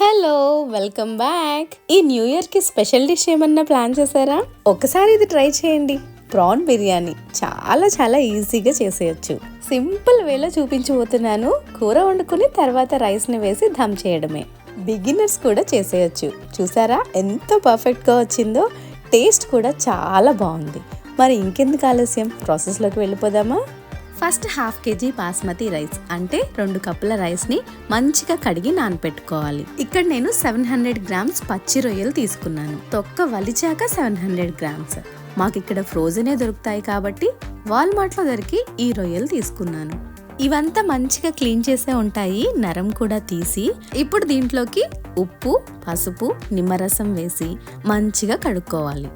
Hello, welcome back. ఈ new year కి special dish ఏమన్నా ప్లాన్ చేశారా? ఒకసారి ఇది ట్రై చేయండి. ప్రాన్ బిర్యానీ చాలా చాలా ఈజీగా చేసేయచ్చు. సింపుల్ వేలో చూపించబోతున్నాను. కూర వండుకుని తర్వాత రైస్ ని వేసి దమ్ చేయడమే. బిగినర్స్ కూడా చేసేయచ్చు. చూసారా ఎంత పర్ఫెక్ట్ గా వచ్చిందో. టేస్ట్ కూడా చాలా బాగుంది. మరి ఇంకెందుకు ఆలస్యం, ప్రాసెస్లోకి వెళ్ళిపోదామా? First half KG basmati rice అంటే 2 కప్పుల రైస్ని మంచిగా కడిగి నానపెట్టుకోవాలి. ఇక్కడ నేను 700 గ్రామ్స్ పచ్చి రొయ్యలు తీసుకున్నాను. తొక్క వలిచాక 700 గ్రామ్స్. మాకు ఇక్కడ ఫ్రోజనే దొరుకుతాయి కాబట్టి వాల్మార్ట్లో దొరికి ఈ రొయ్యలు తీసుకున్నాను. ఇవంతా మంచిగా క్లీన్ చేసే ఉంటాయి, నరం కూడా తీసి. ఇప్పుడు దీంట్లోకి ఉప్పు, పసుపు, నిమ్మరసం వేసి మంచిగా కడుక్కోవాలి.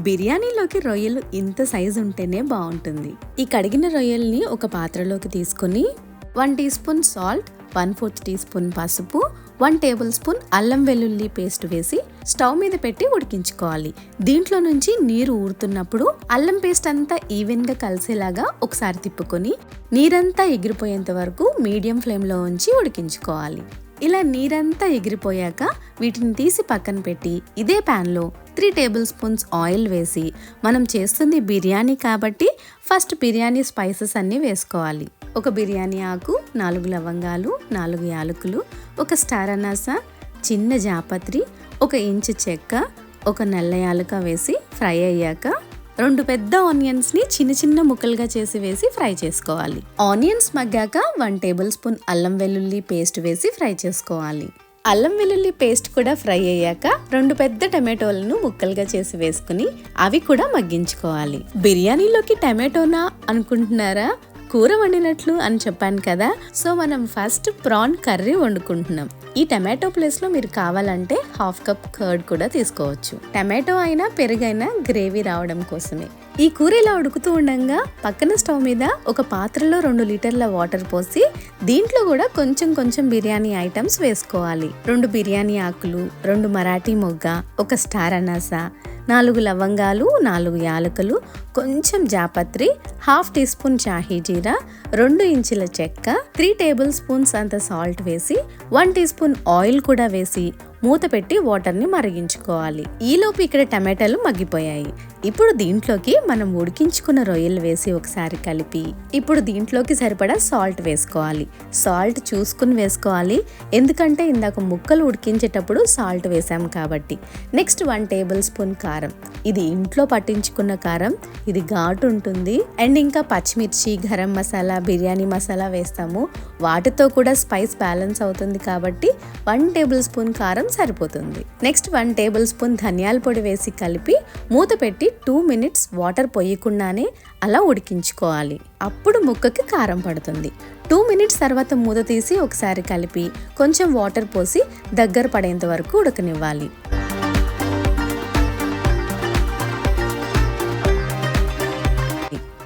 బిర్యానీలోకి రొయ్యలు ఇంత సైజు ఉంటేనే బాగుంటుంది. ఈ కడిగిన రొయ్యల్ని ఒక పాత్రలోకి తీసుకుని 1 teaspoon salt, 1/4 teaspoon పసుపు, 1 టేబుల్ స్పూన్ అల్లం వెల్లుల్లి పేస్ట్ వేసి స్టవ్ మీద పెట్టి ఉడికించుకోవాలి. దీంట్లో నుంచి నీరు ఊరుతున్నప్పుడు అల్లం పేస్ట్ అంతా ఈవెన్గా కలిసేలాగా ఒకసారి తిప్పుకొని నీరంతా ఎగిరిపోయేంత వరకు మీడియం ఫ్లేమ్లో ఉంచి ఉడికించుకోవాలి. ఇలా నీరంతా ఎగిరిపోయాక వీటిని తీసి పక్కన పెట్టి ఇదే ప్యాన్లో 3 టేబుల్ స్పూన్స్ ఆయిల్ వేసి, మనం చేస్తుంది బిర్యానీ కాబట్టి ఫస్ట్ బిర్యానీ స్పైసెస్ అన్నీ వేసుకోవాలి. ఒక బిర్యానీ ఆకు, 4 లవంగాలు, 4 యాలకులు, 1 స్టార్ అనాస, చిన్న జాపత్రి, 1 ఇంచు చెక్క, 1 నల్ల యాలక వేసి ఫ్రై అయ్యాక 2 పెద్ద ఆనియన్స్ ని చిన్న చిన్న ముక్కలుగా చేసి వేసి ఫ్రై చేసుకోవాలి. ఆనియన్స్ మగ్గాక 1 టేబుల్ స్పూన్ అల్లం వెల్లుల్లి పేస్ట్ వేసి ఫ్రై చేసుకోవాలి. అల్లం వెల్లుల్లి పేస్ట్ కూడా ఫ్రై అయ్యాక 2 పెద్ద టమాటోలను ముక్కలుగా చేసి వేసుకుని అవి కూడా మగ్గించుకోవాలి. బిర్యానీలోకి టమాటోనా అనుకుంటున్నారా? కూర వండినట్లు అని చెప్పాను కదా. సో మనం ఫస్ట్ ప్రాన్ కర్రీ వండుకుంటున్నాం. ఈ టమాటో ప్లేస్ లో మీరు కావాలంటే 1/2 కప్ కర్డ్ కూడా తీసుకోవచ్చు. టమాటో అయినా పెరుగైనా గ్రేవీ రావడం కోసమే. ఈ కూర ఇలా ఉడుకుతూ ఉండగా పక్కన స్టవ్ మీద ఒక పాత్రలో 2 లీటర్ల వాటర్ పోసి దీంట్లో కూడా కొంచెం కొంచెం బిర్యానీ ఐటమ్స్ వేసుకోవాలి. 2 బిర్యానీ ఆకులు, 2 మరాఠీ మొగ్గ, 1 స్టార్ అనాస, 4 లవంగాలు, 4 యాలకులు, కొంచెం జాపత్రి, 1/2 టీ స్పూన్ షాహీ జీరా, 2 ఇంచుల చెక్క, 3 టేబుల్ స్పూన్స్ అంత సాల్ట్ వేసి 1 టీ స్పూన్ ఆయిల్ కూడా వేసి మూత పెట్టి వాటర్ని మరిగించుకోవాలి. ఈలోపు ఇక్కడ టమాటాలు మగ్గిపోయాయి. ఇప్పుడు దీంట్లోకి మనం ఉడికించుకున్న రొయ్యలు వేసి ఒకసారి కలిపి ఇప్పుడు దీంట్లోకి సరిపడా సాల్ట్ వేసుకోవాలి. సాల్ట్ చూసుకుని వేసుకోవాలి, ఎందుకంటే ఇందాక ముక్కలు ఉడికించేటప్పుడు సాల్ట్ వేసాం కాబట్టి. నెక్స్ట్ 1 టేబుల్ స్పూన్ కారం. ఇది ఇంట్లో పట్టించుకున్న కారం, ఇది ఘాటు ఉంటుంది. అండ్ ఇంకా పచ్చిమిర్చి, గరం మసాలా, బిర్యానీ మసాలా వేస్తాము. వాటితో కూడా స్పైస్ బ్యాలెన్స్ అవుతుంది కాబట్టి 1 టేబుల్ స్పూన్ కారం సరిపోతుంది. నెక్స్ట్ 1 టేబుల్ స్పూన్ ధనియాల పొడి వేసి కలిపి మూత పెట్టి 2 మినిట్స్ వాటర్ పోయకుండానే అలా ఉడికించుకోవాలి. అప్పుడు ముక్కకి కారం పడుతుంది. 2 మినిట్స్ తర్వాత మూత తీసి ఒకసారి కలిపి కొంచెం వాటర్ పోసి దగ్గర పడేంత వరకు ఉడకనివ్వాలి.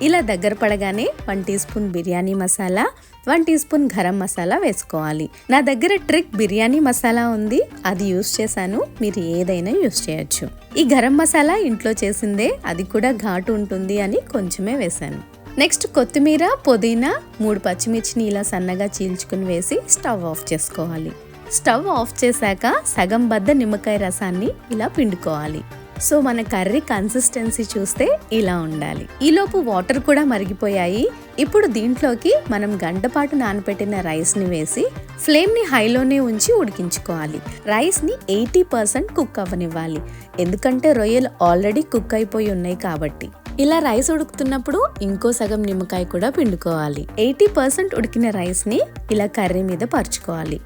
ఇలా దగ్గర పడగానే 1 teaspoon biryani masala, 1 teaspoon garam masala వేసుకోవాలి. నా దగ్గర ట్రిక్ బిర్యానీ మసాలా ఉంది, అది యూస్ చేశాను. మీరు ఏదైనా యూస్ చేయొచ్చు. ఈ గరం మసాలా ఇంట్లో చేసిందే, అది కూడా ఘాటు ఉంటుంది అని కొంచెమే వేశాను. నెక్స్ట్ కొత్తిమీర, పుదీనా, 3 పచ్చిమిర్చిని ఇలా సన్నగా చీల్చుకుని వేసి స్టవ్ ఆఫ్ చేసుకోవాలి. స్టవ్ ఆఫ్ చేశాక సగం బద్ద నిమ్మకాయ రసాన్ని ఇలా పిండుకోవాలి. సో మన కర్రీ కన్సిస్టెన్సీ చూస్తే ఇలా ఉండాలి. ఈలోపు వాటర్ కూడా మరిగిపోయాయి. ఇప్పుడు దీంట్లోకి మనం గంటపాటు నానబెట్టిన రైస్ని వేసి ఫ్లేమ్ని హైలోనే ఉంచి ఉడికించుకోవాలి. రైస్ని 80% కుక్ అవ్వనివ్వాలి, ఎందుకంటే రొయ్యలు ఆల్రెడీ కుక్ అయిపోయి ఉన్నాయి కాబట్టి. ఇలా రైస్ ఉడుకుతున్నప్పుడు ఇంకో సగం నిమ్మకాయ కూడా పిండుకోవాలి. 80% ఉడికిన రైస్ని ఇలా కర్రీ మీద పరుచుకోవాలి.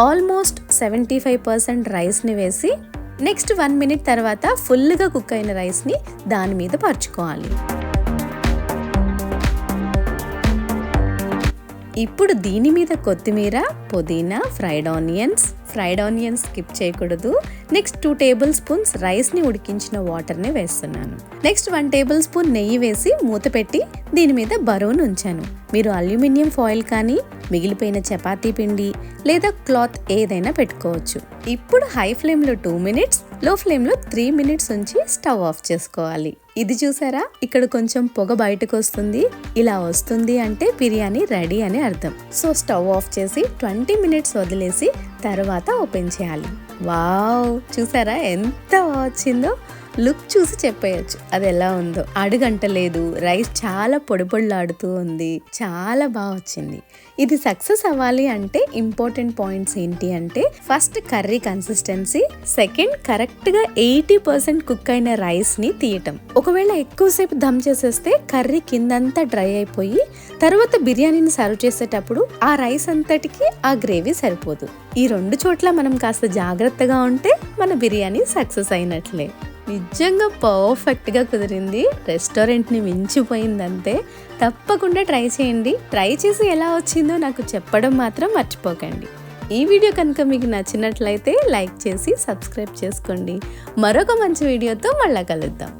ఆల్మోస్ట్ 75% రైస్ని వేసి నెక్స్ట్ 1 మినిట్ తర్వాత ఫుల్గా కుక్ అయిన రైస్ని దాని మీద పరుచుకోవాలి. ఇప్పుడు దీని మీద కొత్తిమీర, పుదీనా, ఫ్రైడ్ ఆనియన్స్ స్కిప్ చేయకూడదు. నెక్స్ట్ 2 టేబుల్ స్పూన్స్ రైస్ని ఉడికించిన వాటర్ని వేస్తున్నాను. నెక్స్ట్ 1 టేబుల్ స్పూన్ నెయ్యి వేసి మూత పెట్టి దీని మీద బరువును ఉంచాను. మీరు అల్యూమినియం ఫాయిల్ కానీ, మిగిలిపోయిన చపాతీ పిండి లేదా క్లాత్ ఏదైనా పెట్టుకోవచ్చు. ఇప్పుడు హై ఫ్లేమ్లో 2 మినిట్స్, లో ఫ్లేమ్లో 3 మినిట్స్ ఉంచి స్టవ్ ఆఫ్ చేసుకోవాలి. ఇది చూసారా, ఇక్కడ కొంచెం పొగ బయటకు వస్తుంది. ఇలా వస్తుంది అంటే బిర్యానీ రెడీ అని అర్థం. సో స్టవ్ ఆఫ్ చేసి 20 మినిట్స్ వదిలేసి తర్వాత ఓపెన్ చేయాలి. వావ్, చూసారా ఎంత వచ్చిందో. లుక్ చూసి చెప్పేయచ్చు అది ఎలా ఉందో. అడుగంటలేదు, రైస్ చాలా పొడి పొడిలాడుతూ ఉంది, చాలా బాగా వచ్చింది. ఇది సక్సెస్ అవ్వాలి అంటే ఇంపార్టెంట్ పాయింట్స్ ఏంటి అంటే, first curry consistency, second correct గా 80% కుక్ అయిన రైస్ ని తీయటం. ఒకవేళ ఎక్కువసేపు దమ్ చేసేస్తే కర్రీ కిందంతా డ్రై అయిపోయి తర్వాత బిర్యానీని సర్వ్ చేసేటప్పుడు ఆ రైస్ అంతటికి ఆ గ్రేవీ సరిపోదు. ఈ 2 చోట్ల మనం కాస్త జాగ్రత్తగా ఉంటే మన బిర్యానీ సక్సెస్ అయినట్లే. నిజంగా పర్ఫెక్ట్గా కుదిరింది, రెస్టారెంట్ని మించిపోయిందంతే. తప్పకుండా ట్రై చేయండి. ట్రై చేసి ఎలా వచ్చిందో నాకు చెప్పడం మాత్రం మర్చిపోకండి. ఈ వీడియో కనుక మీకు నచ్చినట్లయితే లైక్ చేసి సబ్స్క్రైబ్ చేసుకోండి. మరొక మంచి వీడియోతో మళ్ళా కలుద్దాం.